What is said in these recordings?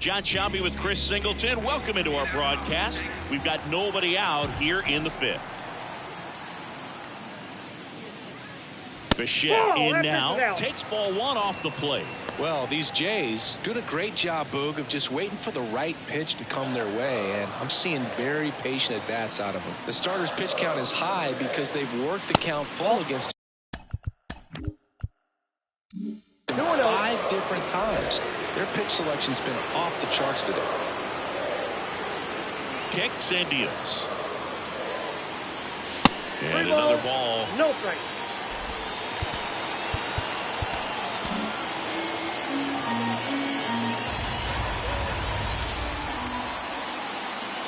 John Shelby with Chris Singleton. Welcome into our broadcast. We've got nobody out here in the fifth. Bichette in now. Takes ball one off the plate. Well, these Jays doing a great job, Boog, of just waiting for the right pitch to come their way, and I'm seeing very patient at-bats out of them. The starter's pitch count is high because they've worked the count full against 5 different times. Their pitch selection's been off the charts today. Kicks and deals. And another ball. No strike.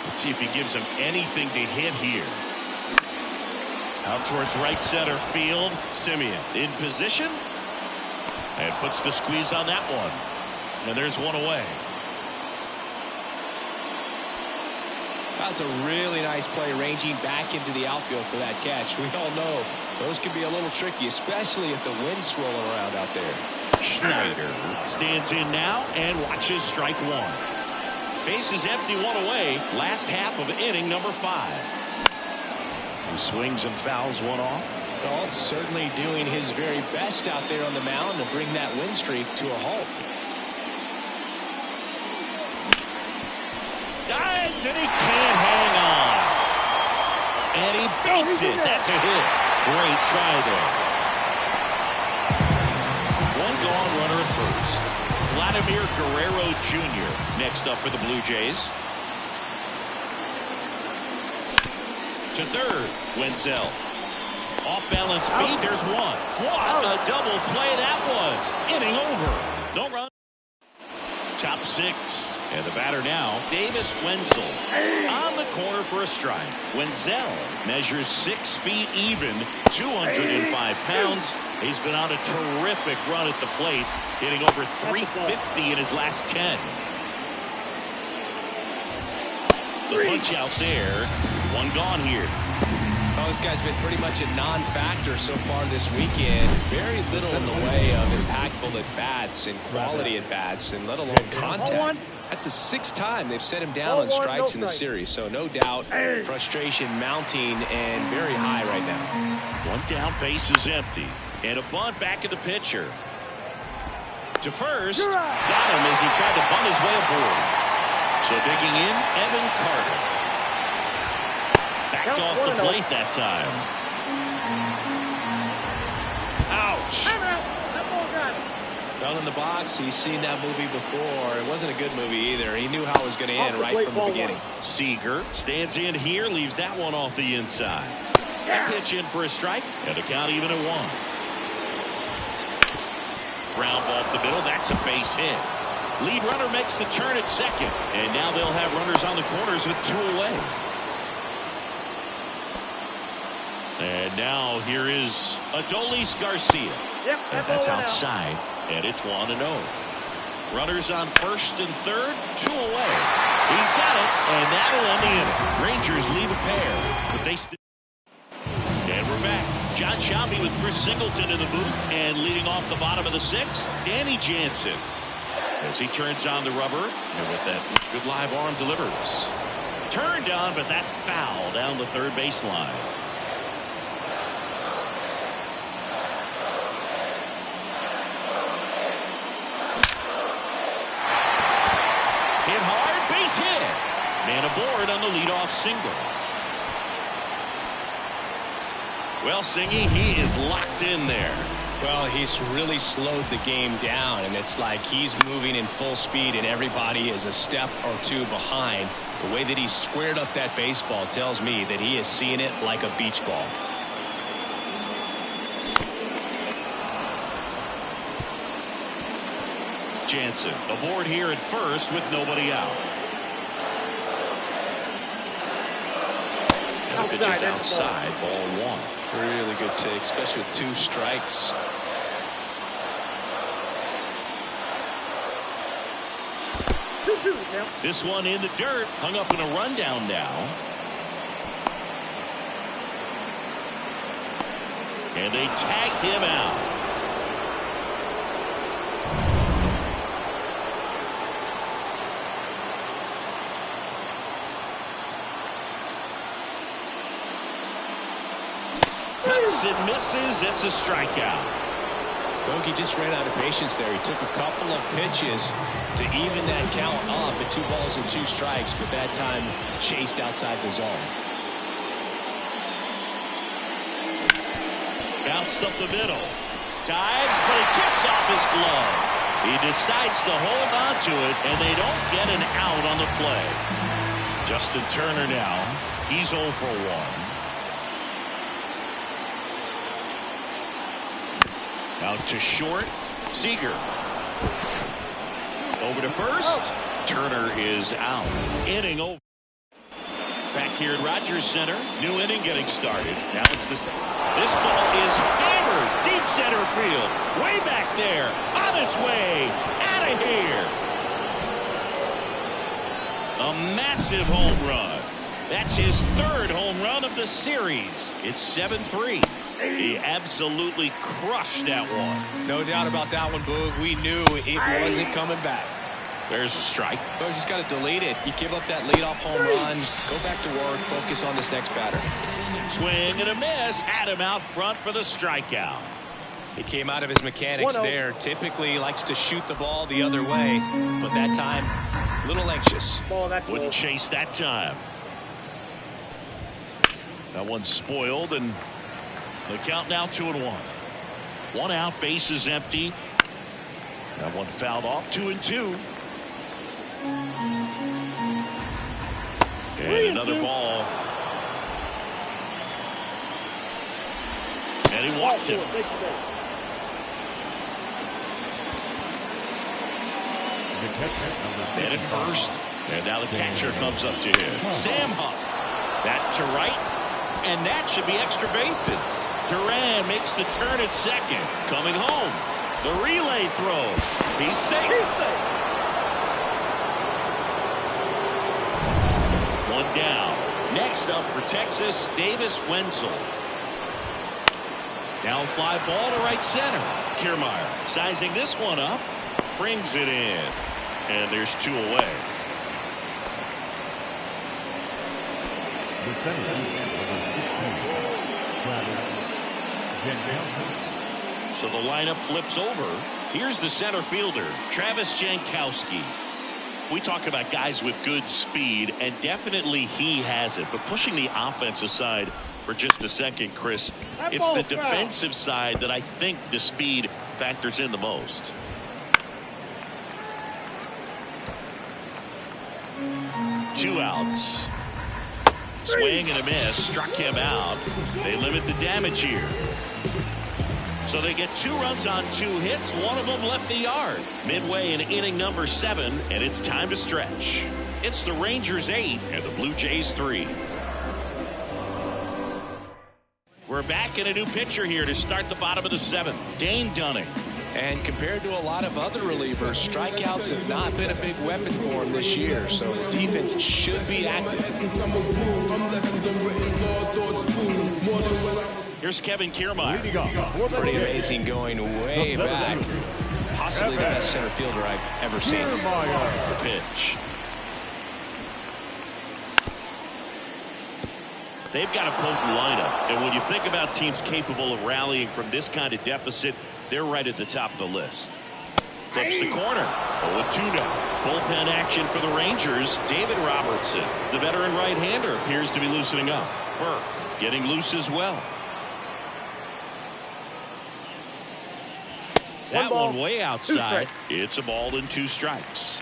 Let's see if he gives him anything to hit here. Out towards right center field. Simeon in position. And puts the squeeze on that one. And there's one away. That's a really nice play, ranging back into the outfield for that catch. We all know those can be a little tricky, especially if the wind's swirling around out there. Schneider stands in now and watches strike one. Base is empty, one away. Last half of inning number 5. He swings and fouls one off. Well, certainly doing his very best out there on the mound to bring that win streak to a halt. Dives and he can't hang on. And he beats it. That's a hit. Great try there. One gone, runner at first. Vladimir Guerrero Jr. next up for the Blue Jays. To third, Wenzel. Off balance feet, there's one. What a double play that was. Inning over. No run. Top 6. And the batter now, Davis Wenzel. On the corner for a strike. Wenzel measures 6 feet even, 205 pounds. He's been on a terrific run at the plate, hitting over 350 in his last 10. The punch out there. One gone here. Well, this guy's been pretty much a non-factor so far this weekend. Very little in the way of impactful at-bats and quality at-bats, and let alone contact. That's the 6th time they've set him down on strikes in the series, so no doubt frustration mounting and very high right now. One down, base is empty, and a bunt back to the pitcher. To first, got him as he tried to bunt his way aboard. So digging in, Evan Carter. Backed off the plate that time. Ouch. Well, in the box, he's seen that movie before. It wasn't a good movie either. He knew how it was going to end right from the beginning. Seager stands in here, leaves that one off the inside. Pitch in for a strike, and a count even at 1. Ground ball up the middle. That's a base hit. Lead runner makes the turn at second, and now they'll have runners on the corners with 2 away. And now here is Adolis Garcia. And that's outside, and it's 1-0. Runners on first and third, 2 away. He's got it, and that'll end the inning. Rangers leave a pair, but they still. And we're back. John Shelby with Chris Singleton in the booth, and leading off the bottom of the 6th, Danny Jansen. As he turns on the rubber, and with that good live arm delivers. Turned on, but that's foul down the third baseline. Hit hard, base hit. Man aboard on the leadoff single. Well, Singy, he is locked in there. Well, he's really slowed the game down, and it's like he's moving in full speed, and everybody is a step or 2 behind. The way that he squared up that baseball tells me that he is seeing it like a beach ball. Jansen aboard here at first with nobody out. And the pitch is outside, ball 1. Really good take, especially with 2 strikes. This one in the dirt, hung up in a rundown now. And they tag him out. swings and misses. It's a strikeout. Bogey just ran out of patience there. He took a couple of pitches to even that count up at 2 balls and 2 strikes, but that time chased outside the zone. Bounced up the middle. Dives, but he kicks off his glove. He decides to hold on to it, and they don't get an out on the play. Justin Turner now. He's 0 for 1. Out to short. Seager. Over to first. Turner is out. Inning over. Back here at Rogers Center. New inning getting started. Now it's the second. This ball is hammered. Deep center field. Way back there. On its way. Out of here. A massive home run. That's his 3rd home run of the series. It's 7-3. He absolutely crushed that one. No doubt about that one, Boog. We knew it wasn't coming back. There's a strike. But you just got to delete it. You give up that leadoff home run. Go back to work. Focus on this next batter. Swing and a miss. Adam out front for the strikeout. He came out of his mechanics there. Typically likes to shoot the ball the other way. But that time, a little anxious. Wouldn't chase that time. That one's spoiled, and the count now 2-1. 1 out, base is empty. That one fouled off. 2-2. And another ball. And he walked him. And at first. And now the catcher comes up to him. Sam Hunt. That to right. And that should be extra bases. Duran makes the turn at second. Coming home. The relay throw. He's safe. 1 down. Next up for Texas, Davis Wenzel. Now fly ball to right center. Kiermaier sizing this one up. Brings it in. And there's 2 away. So the lineup flips over. Here's the center fielder, Travis Jankowski. We talk about guys with good speed, and definitely he has it. But pushing the offense aside for just a second, Chris, it's the defensive side that I think the speed factors in the most. Two outs. Swing and a miss. Struck him out. They limit the damage here. So they get 2 runs on 2 hits. One of them left the yard. Midway in inning number 7, and it's time to stretch. It's the Rangers 8 and the Blue Jays 3. We're back in a new pitcher here to start the bottom of the 7th. Dane Dunning. And compared to a lot of other relievers, strikeouts have not been a big weapon for him this year. So the defense should be active. Here's Kevin Kiermaier. Pretty amazing, going way back. Possibly the best center fielder I've ever seen. The pitch. They've got a potent lineup. And when you think about teams capable of rallying from this kind of deficit, they're right at the top of the list. Clips the corner. 0-2 now. Bullpen action for the Rangers. David Robertson, the veteran right-hander, appears to be loosening up. Burke getting loose as well. That one way outside. It's a ball and 2 strikes.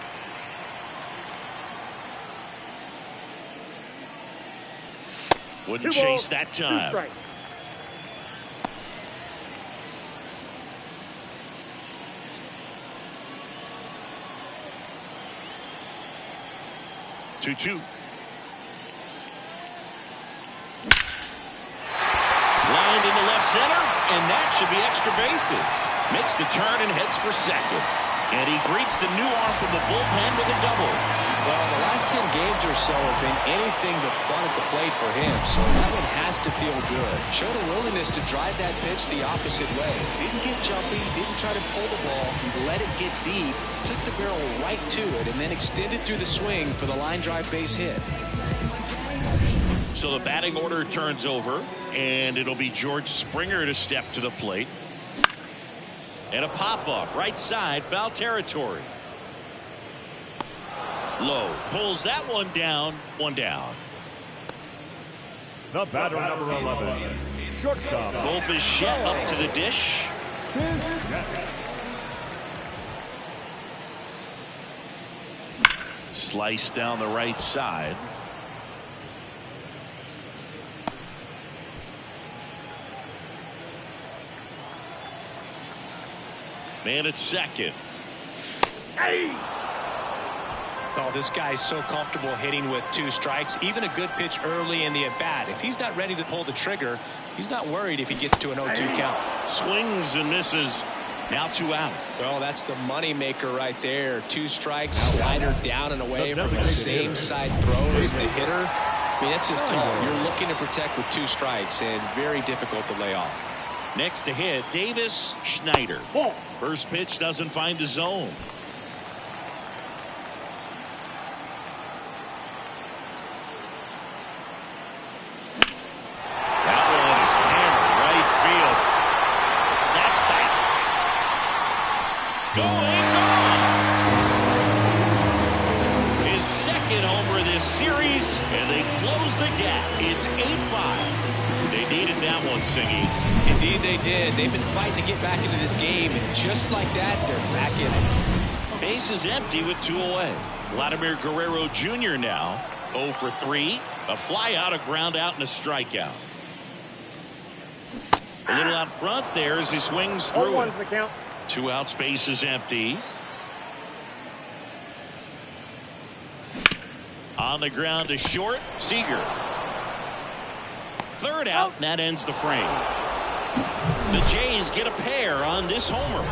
Wouldn't chase that time. 2-2. Lined into left center, and that should be extra bases. Makes the turn and heads for second. And he greets the new arm from the bullpen with a double. Well, the last 10 games or so have been anything but fun at the plate for him, so that one has to feel good. Showed a willingness to drive that pitch the opposite way. Didn't get jumpy, didn't try to pull the ball. He let it get deep, took the barrel right to it, and then extended through the swing for the line drive base hit. So the batting order turns over, and it'll be George Springer to step to the plate. And a pop-up, right side, foul territory. Low pulls that one down, one down. The batter, number 11, shortstop. Bo Bichette up to the dish. Slice down the right side. Man at second. Hey! Oh, this guy's so comfortable hitting with 2 strikes. Even a good pitch early in the at-bat. If he's not ready to pull the trigger, he's not worried if he gets to an 0-2 count. Swings and misses. Now 2 out. Well, that's the money maker right there. 2 strikes, slider down and away from the same side throw as the hitter. I mean, that's just tough. You're looking to protect with 2 strikes and very difficult to lay off. Next to hit, Davis Schneider. First pitch doesn't find the zone. That one is hammered right field. That's back. Going on. His second homer this series, and they close the gap. It's 8-5. They needed that one, Singy. Indeed they did. They've been fighting to get back into this game, and just like that, they're back in it. Base is empty with 2 away. Vladimir Guerrero Jr. now 0 for 3. A fly out, a ground out, and a strikeout. A little out front there as he swings through it. 2 outs, base is empty. On the ground to short, Seager. Third out, and that ends the frame. The Jays get a pair on this homer.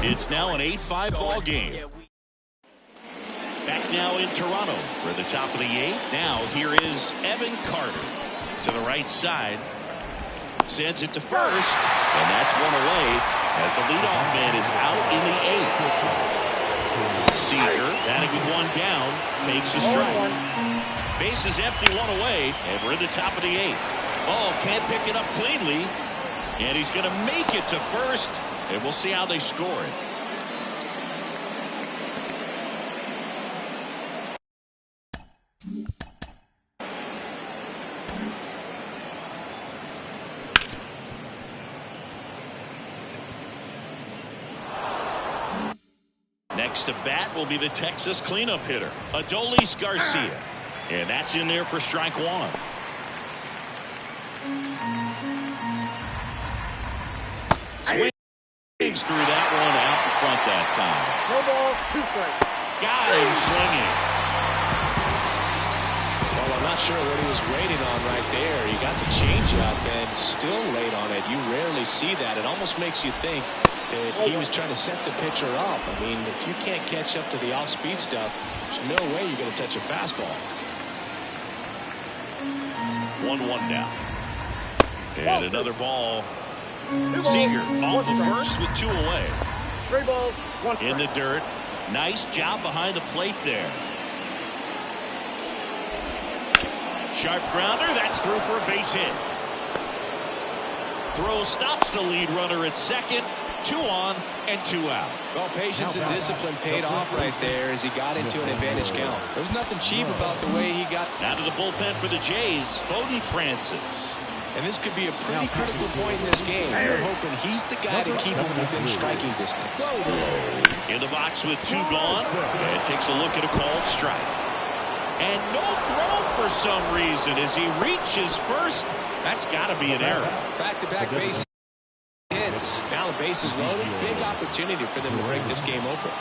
It's now an 8-5 ball game. Back now in Toronto for the top of the 8th. Now here is Evan Carter to the right side. Sends it to first, and that's one away as the leadoff man is out in the 8th. Seager batting with 1 down, takes a strike. Base is empty, 1 away, and we're in the top of the 8th. Oh, can't pick it up cleanly. And he's going to make it to first. And we'll see how they score it. Next to bat will be the Texas cleanup hitter, Adolis Garcia. And that's in there for strike 1. Swings through that one out in front that time. No ball, 2 strikes. Got him swinging. Well, I'm not sure what he was waiting on right there. He got the changeup and still laid on it. You rarely see that. It almost makes you think that he was trying to set the pitcher up. I mean, if you can't catch up to the off-speed stuff, there's no way you're going to touch a fastball. 1-1 now. And another ball. Seager off the first with 2 away. 3 balls, 1 strike. In the dirt. Nice job behind the plate there. Sharp grounder. That's through for a base hit. Throw stops the lead runner at second. 2 on and 2 out. Well, patience and discipline paid off right there as he got into an advantage count. There's nothing cheap about the way he got. Now to the bullpen for the Jays, Bowden Francis. And this could be a pretty critical point in this game. They're hoping he's the guy to keep him within striking distance. In the box with 2 gone, and takes a look at a called strike. And no throw for some reason as he reaches first. That's got to be an error. Back-to-back base hits. Now the base is loaded. Big opportunity for them to break this game open.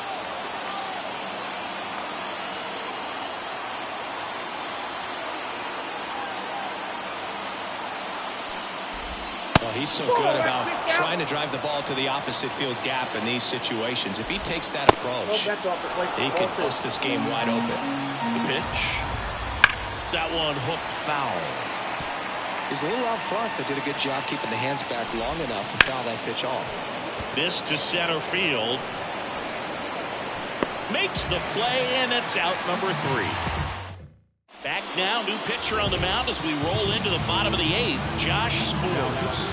Well, he's so good about trying to drive the ball to the opposite field gap in these situations. If he takes that approach, he could bust this game wide open. The pitch. That one hooked foul. He's a little out front, but did a good job keeping the hands back long enough to foul that pitch off. This to center field. Makes the play, and it's out number 3. Back now, new pitcher on the mound as we roll into the bottom of the 8th, Josh Spores.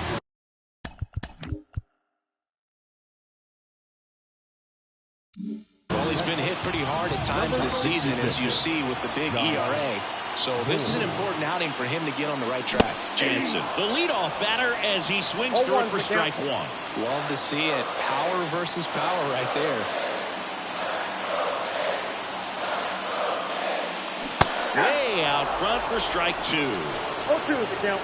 Well, he's been hit pretty hard at times this season, as you see with the big ERA. So this is an important outing for him to get on the right track. Jansen, the leadoff batter, as he swings through it for strike 1. Love to see it. Power versus power right there. Way out front for strike 2. 0-2 is the count.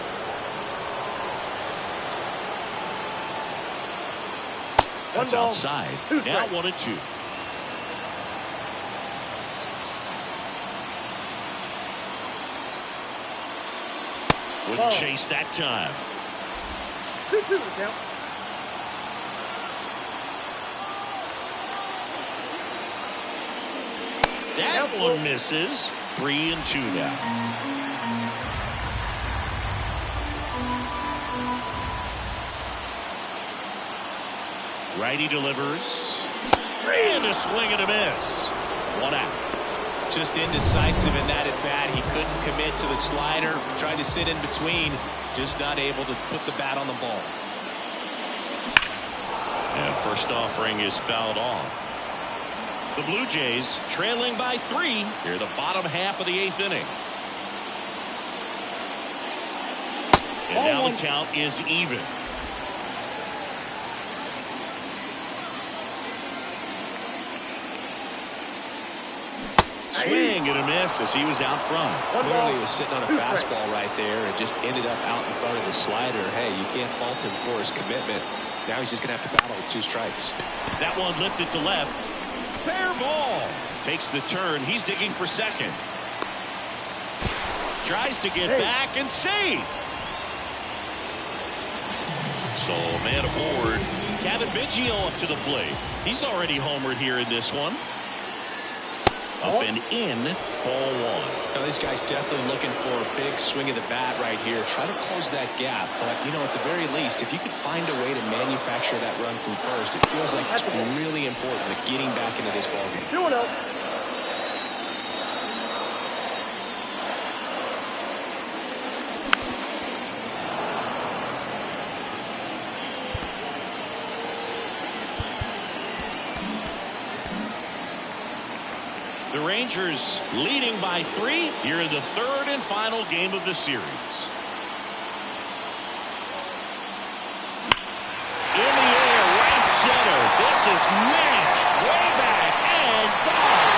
That's outside. Now 1-2. Wouldn't chase that time. 2-2 the count. That one misses. 3-2 now. Righty delivers. And a swing and a miss. 1 out. Just indecisive in that at bat. He couldn't commit to the slider. Tried to sit in between. Just not able to put the bat on the ball. And first offering is fouled off. The Blue Jays trailing by 3 here the bottom half of the 8th inning. And now the count is even. Swing and a miss as he was out front. Clearly was sitting on a fastball right there and just ended up out in front of the slider. Hey, you can't fault him for his commitment. Now he's just going to have to battle with 2 strikes. That one lifted to left. Fair ball. Takes the turn. He's digging for second. Tries to get back and save. So man aboard. Kevin Biggio up to the plate. He's already homered here in this one. Up and in, ball 1. Now, this guy's definitely looking for a big swing of the bat right here. Try to close that gap. But, you know, at the very least, if you could find a way to manufacture that run from first, it feels like it's really important to getting back into this ballgame. 2-0. The Rangers leading by 3 here in the 3rd and final game of the series. In the air, right center. This is matched way back and gone.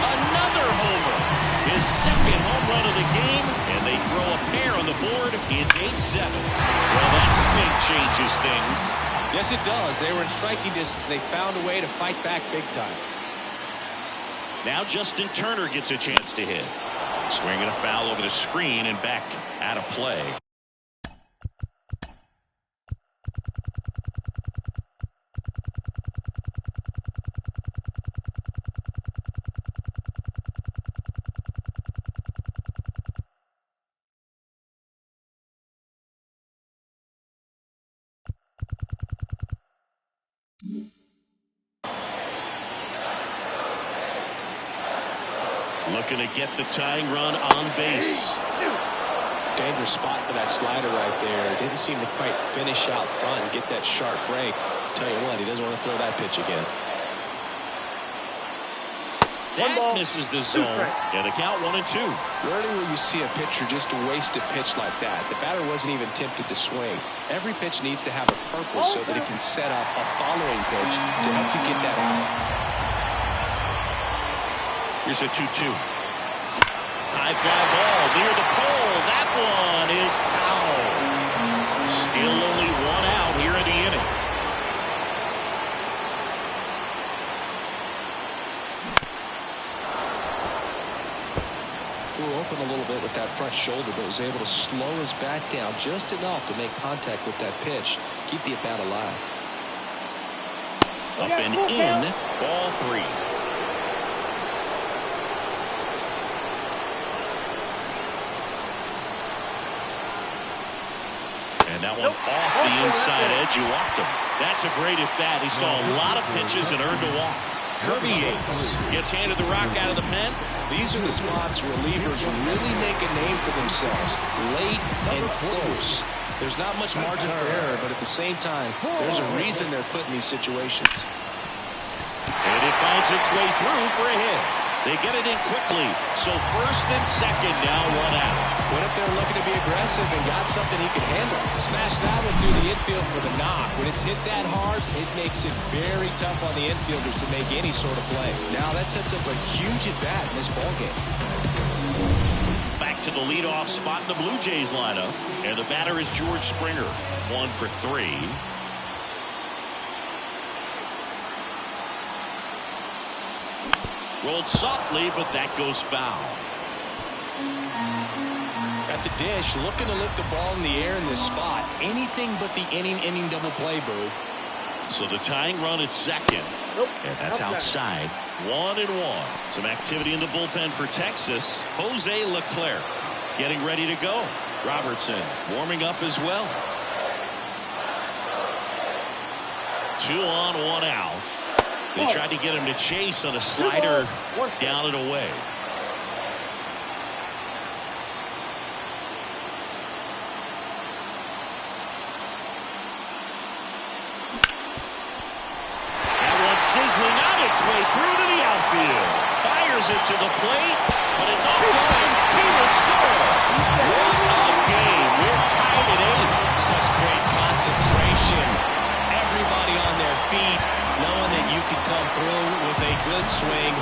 Another homer. His 2nd home run of the game, and they throw a pair on the board. It's 8-7. Well, that spin changes things. Yes, it does. They were in striking distance. They found a way to fight back big time. Now Justin Turner gets a chance to hit. Swinging a foul over the screen and back out of play. Looking to get the tying run on base. Dangerous spot for that slider right there. Didn't seem to quite finish out front and get that sharp break. Tell you what, he doesn't want to throw that pitch again. That misses the zone. And the count 1-2. Rarely will you see a pitcher just waste a pitch like that. The batter wasn't even tempted to swing. Every pitch needs to have a purpose so that it can set up a following pitch to help you get that out. Here's a 2-2. High fly ball near the pole. That one is foul. Still only 1 out here in the inning. Flew open a little bit with that front shoulder, but was able to slow his bat down just enough to make contact with that pitch. Keep the at-bat alive. Up and in, ball 3. And that one off the inside edge. You walked him. That's a great at bat. He saw a lot of pitches and earned a walk. Kirby Yates gets handed the rock out of the pen. These are the spots relievers really make a name for themselves. Late and close. There's not much margin for error, but at the same time, there's a reason they're put in these situations. And it finds its way through for a hit. They get it in quickly. So first and second, now one out. What if they're looking to be aggressive and got something he can handle? Smash that one through the infield for the knock. When it's hit that hard, it makes it very tough on the infielders to make any sort of play. Now that sets up a huge at-bat in this ballgame. Back to the leadoff spot in the Blue Jays lineup. And the batter is George Springer. 1 for 3. Rolled softly, but that goes foul. At the dish, looking to lift the ball in the air in this spot. Anything but the inning double play, Boo. So the tying run at second. Nope. And that's outside. 1-1. Some activity in the bullpen for Texas. Jose Leclerc getting ready to go. Robertson warming up as well. 2 on, 1 out. They tried to get him to chase on a slider down and away. That one sizzling on its way through to the outfield. Fires it to the plate, but it's offline. He will score. What a game. We're tied at 8. Such great concentration. Everybody on their feet, knowing that you can come through with a good swing.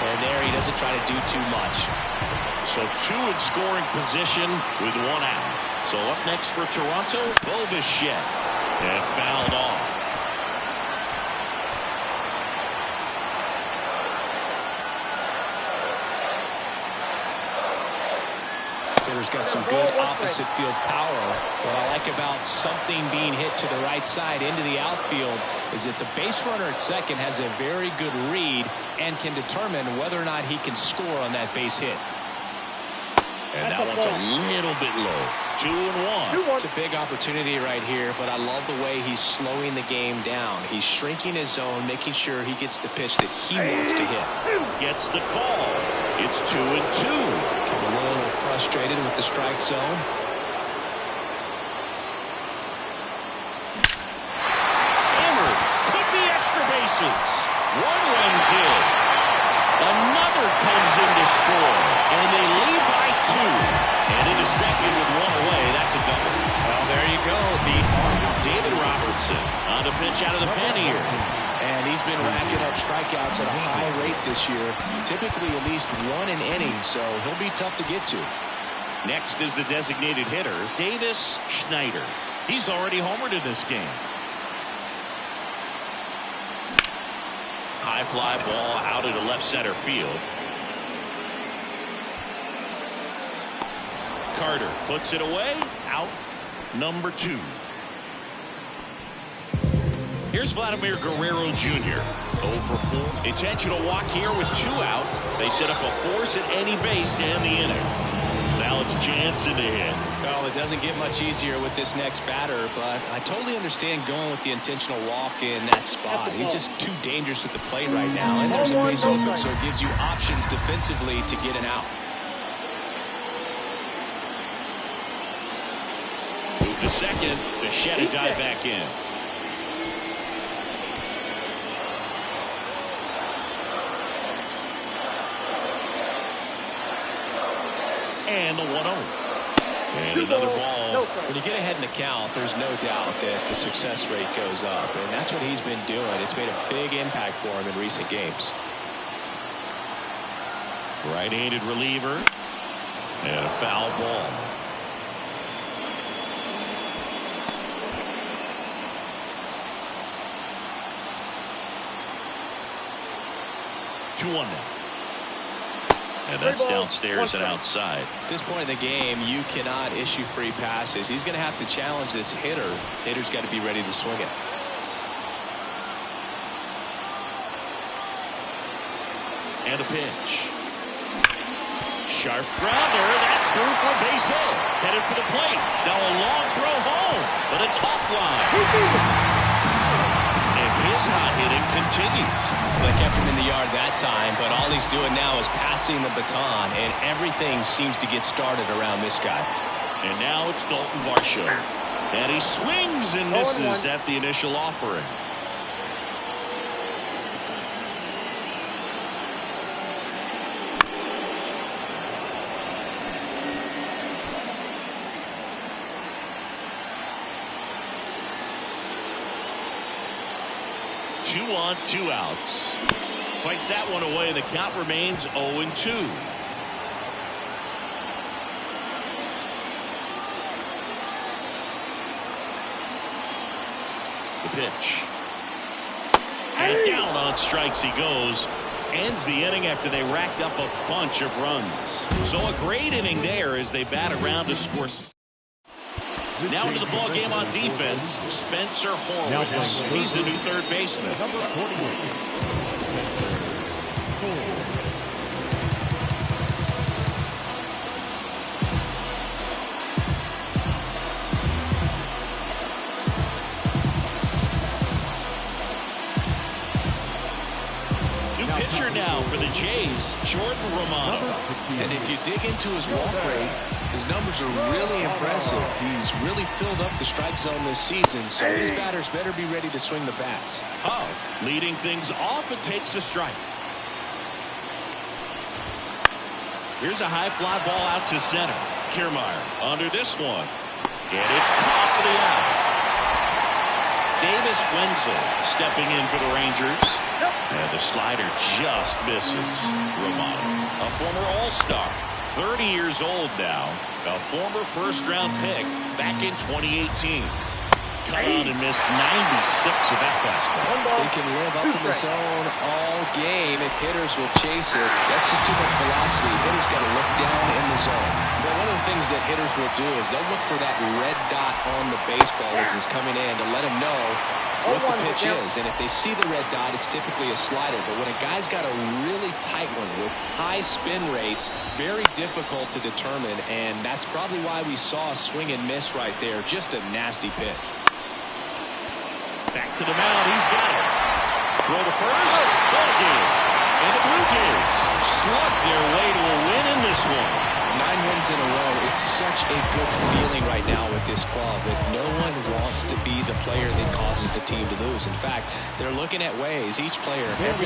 And there he doesn't try to do too much. So 2 in scoring position with 1 out. So up next for Toronto, Bo Bichette. And fouled off. Hitter's got some good opposite field power. What I like about something being hit to the right side into the outfield is that the base runner at second has a very good read and can determine whether or not he can score on that base hit. And that one's a little bit low. 2-1. It's a big opportunity right here, but I love the way he's slowing the game down. He's shrinking his zone, making sure he gets the pitch that he wants to hit. Gets the call. It's 2-2. A little frustrated with the strike zone. Hammered. Could be extra bases. 1 runs in. Another comes in to score. And they lead by 2. And into second with 1 away. That's a double. Well, there you go. The arm of David Robertson on the pitch out of the pen here. And he's been racking up strikeouts at a high rate this year. Typically at least 1 an inning, so he'll be tough to get to. Next is the designated hitter, Davis Schneider. He's already homered in this game. High fly ball out into left center field. Carter puts it away. Out number 2. Here's Vladimir Guerrero Jr. 0 for 4. Intentional walk here with 2 out. They set up a force at any base to end the inning. Now it's Jansen to hit. Well, it doesn't get much easier with this next batter, but I totally understand going with the intentional walk in that spot. He's just too dangerous at the plate right now, and there's a base open, so it gives you options defensively to get an out. Move to second. Bichette dive back in. And the 1-0. And another ball. When you get ahead in the count, there's no doubt that the success rate goes up. And that's what he's been doing. It's made a big impact for him in recent games. Right-handed reliever. And a foul ball. Two-1 now. And that's downstairs and outside. At this point in the game, you cannot issue free passes. He's going to have to challenge this hitter. Hitter's got to be ready to swing it. And a pitch. Sharp grounder. That's through for a base hit. Headed for the plate. Now a long throw home, but it's offline. And his hot hitting continues. They kept him in the yard that time, but all he's doing now is passing the baton, and everything seems to get started around this guy. And now it's Dalton Varsho. And he swings and misses at the initial offering. Two on, 2 outs. Fights that one away. The count remains 0-2. The pitch. And down on strikes he goes. Ends the inning after they racked up a bunch of runs. So a great inning there as they bat around to score. Now into the ball game on defense, Spencer Horwitz. He's the new third baseman. Number 48. New pitcher now for the Jays, Jordan Romano. And if you dig into his walk rate, his numbers are really impressive. He's really filled up the strike zone this season, so his batters better be ready to swing the bats. Huff leading things off and takes a strike. Here's a high fly ball out to center. Kiermaier under this one. And it's caught for the out. Davis Wenzel stepping in for the Rangers. And the slider just misses. Romano, a former All-Star. 30 years old now, a former first-round pick back in 2018. Cut on and missed 96 of that fastball. They can live up in the zone all game if hitters will chase it. That's just too much velocity. Hitters got to look down in the zone. But one of the things that hitters will do is they'll look for that red dot on the baseball as it's coming in to let them know what the pitch is. And if they see the red dot, it's typically a slider. But when a guy's got a really tight one with high spin rates, very difficult to determine. And that's probably why we saw a swing and miss right there. Just a nasty pitch. Back to the mound. He's got it. Throw to first. Ball game. And the Blue Jays slug their way to a win in this one. 9 wins in a row. It's such a good feeling right now with this club that no one wants to be the player that causes the team to lose. In fact, they're looking at ways, each player, every